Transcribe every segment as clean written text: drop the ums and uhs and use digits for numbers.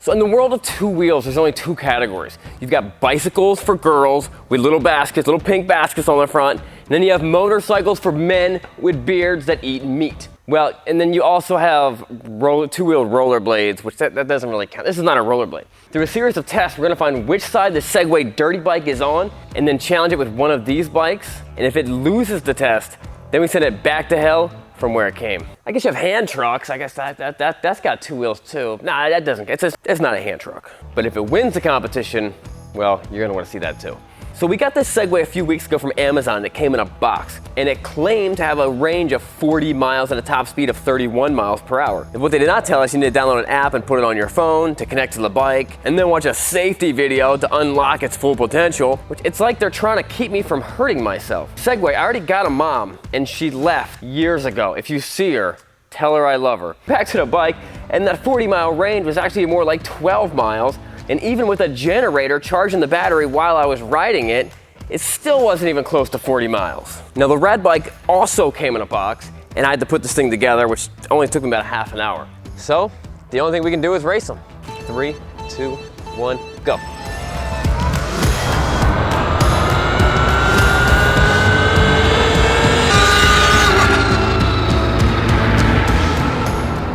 So in the world of two wheels, there's only two categories. You've got bicycles for girls with little baskets, little pink baskets on the front, and then you have motorcycles for men with beards that eat meat. Well, and then you also have two-wheeled rollerblades, which that doesn't really count. This is not a rollerblade. Through a series of tests, we're gonna find which side the Segway dirty bike is on, and then challenge it with one of these bikes. And if it loses the test, then we send it back to hell from where it came. I guess you have hand trucks. I guess that's got two wheels too. Nah, that doesn't. It's not a hand truck. But if it wins the competition, well, you're gonna want to see that too. So we got this Segway a few weeks ago from Amazon that came in a box, and it claimed to have a range of 40 miles and a top speed of 31 miles per hour. And what they did not tell us, you need to download an app and put it on your phone to connect to the bike, and then watch a safety video to unlock its full potential, which it's like they're trying to keep me from hurting myself. Segway, I already got a mom, and she left years ago. If you see her, tell her I love her. Back to the bike, and that 40-mile range was actually more like 12 miles, and even with a generator charging the battery while I was riding it, it still wasn't even close to 40 miles. Now the Rad Bike also came in a box, and I had to put this thing together, which only took me about half an hour. So, the only thing we can do is race them. 3, 2, 1, go.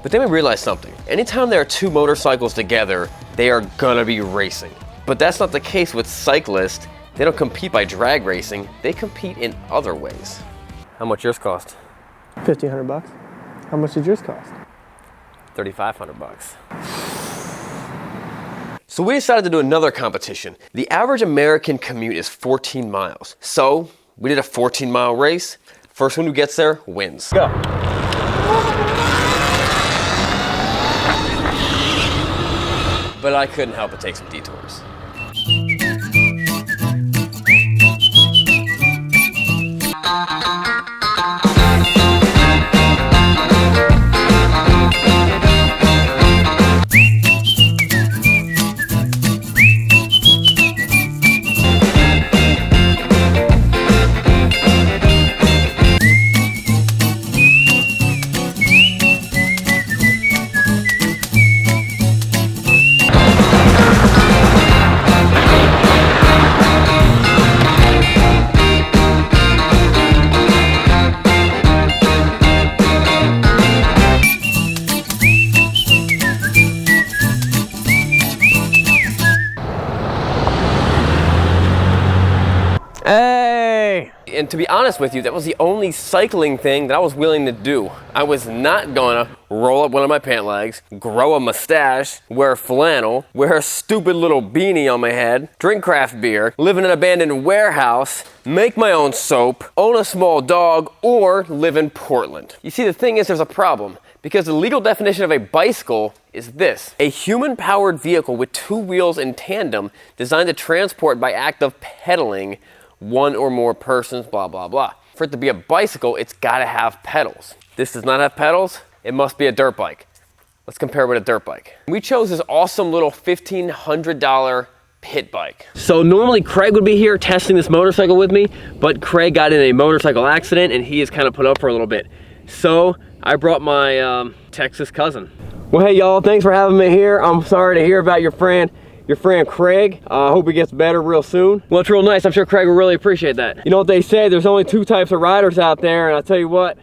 But then we realized something. Anytime there are two motorcycles together, they are gonna be racing. But that's not the case with cyclists. They don't compete by drag racing, they compete in other ways. How much yours cost? $1,500. How much did yours cost? $3,500. So we decided to do another competition. The average American commute is 14 miles. So we did a 14-mile race. First one who gets there wins. Go. But I couldn't help but take some detours. Hey! And to be honest with you, that was the only cycling thing that I was willing to do. I was not gonna roll up one of my pant legs, grow a mustache, wear flannel, wear a stupid little beanie on my head, drink craft beer, live in an abandoned warehouse, make my own soap, own a small dog, or live in Portland. You see, the thing is, there's a problem. Because the legal definition of a bicycle is this: a human-powered vehicle with two wheels in tandem designed to transport by act of pedaling one or more persons, blah, blah, blah. For it to be a bicycle, it's gotta have pedals. This does not have pedals, it must be a dirt bike. Let's compare it with a dirt bike. We chose this awesome little $1,500 pit bike. So normally Craig would be here testing this motorcycle with me, but Craig got in a motorcycle accident and he is kind of put up for a little bit. So I brought my Texas cousin. Well, hey y'all, thanks for having me here. I'm sorry to hear about your friend Craig. I hope he gets better real soon. Well, it's real nice. I'm sure Craig will really appreciate that. You know what they say, there's only two types of riders out there, and I'll tell you what,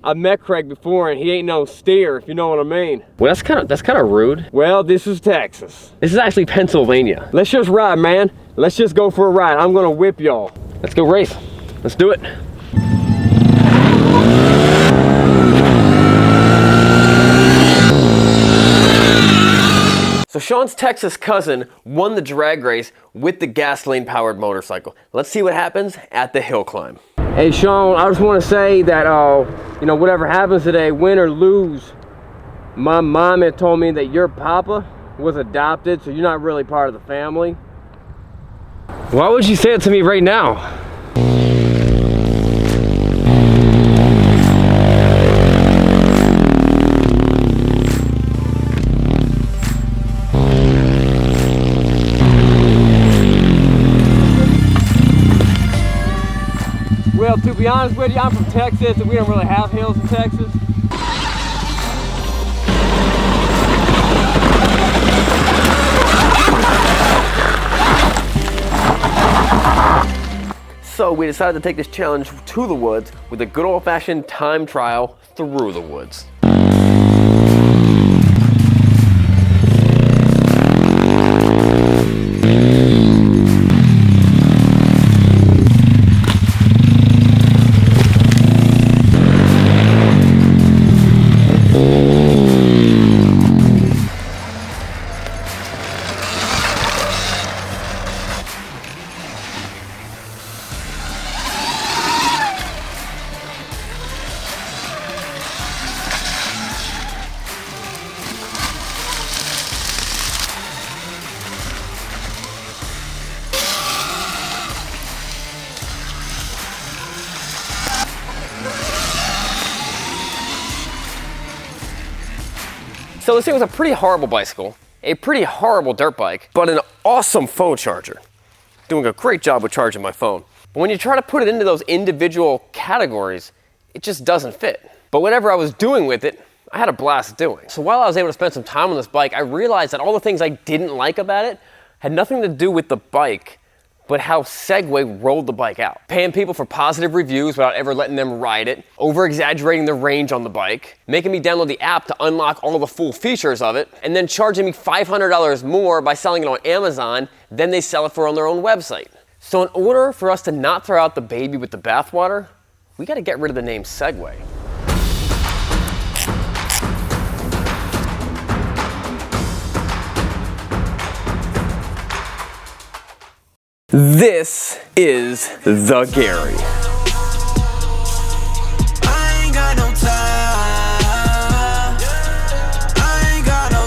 I've met Craig before and he ain't no steer, if you know what I mean. Well, that's kind of rude. Well, this is Texas. This is actually Pennsylvania. Let's just ride, man. Let's just go for a ride. I'm gonna whip y'all. Let's go race. Let's do it. So Sean's Texas cousin won the drag race with the gasoline-powered motorcycle. Let's see what happens at the hill climb. Hey Sean, I just want to say that, you know, whatever happens today, win or lose, my mom had told me that your papa was adopted, so you're not really part of the family. Why would you say it to me right now? Well, to be honest with you, I'm from Texas and we don't really have hills in Texas. So we decided to take this challenge to the woods with a good old-fashioned time trial through the woods. So this thing was a pretty horrible bicycle, a pretty horrible dirt bike, but an awesome phone charger. Doing a great job with charging my phone. But when you try to put it into those individual categories, it just doesn't fit. But whatever I was doing with it, I had a blast doing. So while I was able to spend some time on this bike, I realized that all the things I didn't like about it had nothing to do with the bike, but how Segway rolled the bike out. Paying people for positive reviews without ever letting them ride it, over-exaggerating the range on the bike, making me download the app to unlock all the full features of it, and then charging me $500 more by selling it on Amazon than they sell it for on their own website. So in order for us to not throw out the baby with the bathwater, we gotta get rid of the name Segway. This is the Gary. I ain't got no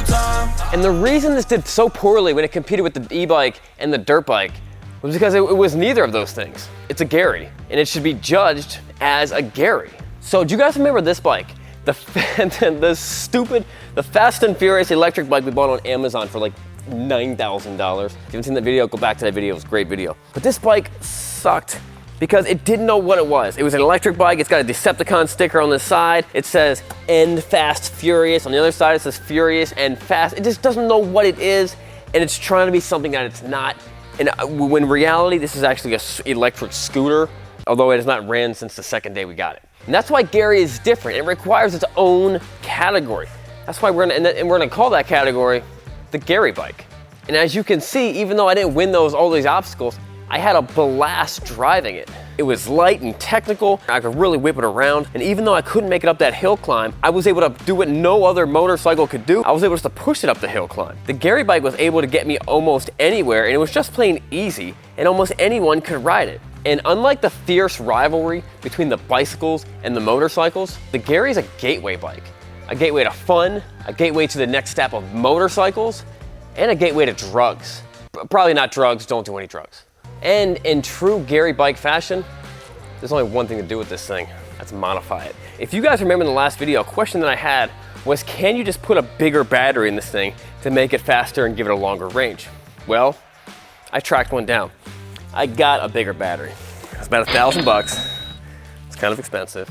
time. And the reason this did so poorly when it competed with the e-bike and the dirt bike was because it was neither of those things. It's a Gary, and it should be judged as a Gary. So do you guys remember this bike? The Fast and Furious electric bike we bought on Amazon for like $9,000. If you haven't seen that video, go back to that video. It was a great video. But this bike sucked because it didn't know what it was. It was an electric bike. It's got a Decepticon sticker on the side. It says End Fast Furious. On the other side, it says Furious and Fast. It just doesn't know what it is, and it's trying to be something that it's not. And when in reality, this is actually an electric scooter, although it has not ran since the second day we got it. And that's why Gary is different. It requires its own category. That's why we're gonna call that category the Gary bike. And as you can see, even though I didn't win all these obstacles, I had a blast driving it. It was light and technical. I could really whip it around. And even though I couldn't make it up that hill climb, I was able to do what no other motorcycle could do. I was able just to push it up the hill climb. The Gary bike was able to get me almost anywhere, and it was just plain easy, and almost anyone could ride it. And unlike the fierce rivalry between the bicycles and the motorcycles, the Gary is a gateway bike. A gateway to fun, a gateway to the next step of motorcycles, and a gateway to drugs. Probably not drugs, don't do any drugs. And in true Gary bike fashion, there's only one thing to do with this thing, that's modify it. If you guys remember in the last video, a question that I had was, can you just put a bigger battery in this thing to make it faster and give it a longer range? Well, I tracked one down. I got a bigger battery. It's about $1,000. It's kind of expensive.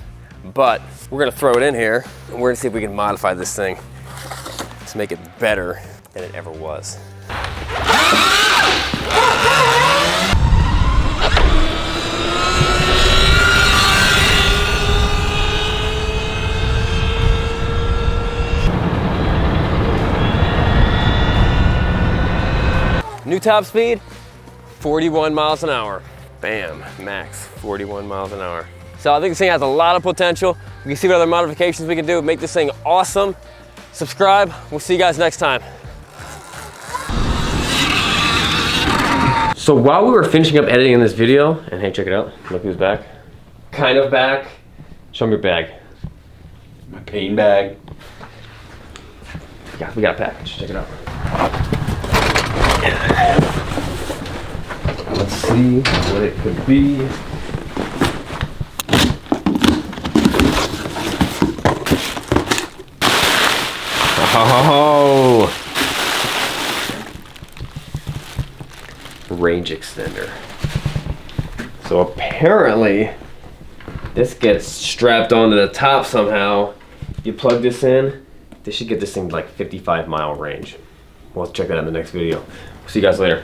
But we're gonna throw it in here and we're gonna see if we can modify this thing to make it better than it ever was. New top speed, 41 miles an hour. Bam, max, 41 miles an hour. So I think this thing has a lot of potential. We can see what other modifications we can do, make this thing awesome. Subscribe, we'll see you guys next time. So while we were finishing up editing this video, and hey, check it out, look who's back. Kind of back. Show me your bag. My pain bag. Yeah, we got a package, check it out. Let's see what it could be. Oh! Range extender. So apparently, this gets strapped onto the top somehow. You plug this in, this should get this thing like 55-mile range. We'll check that out in the next video. See you guys later.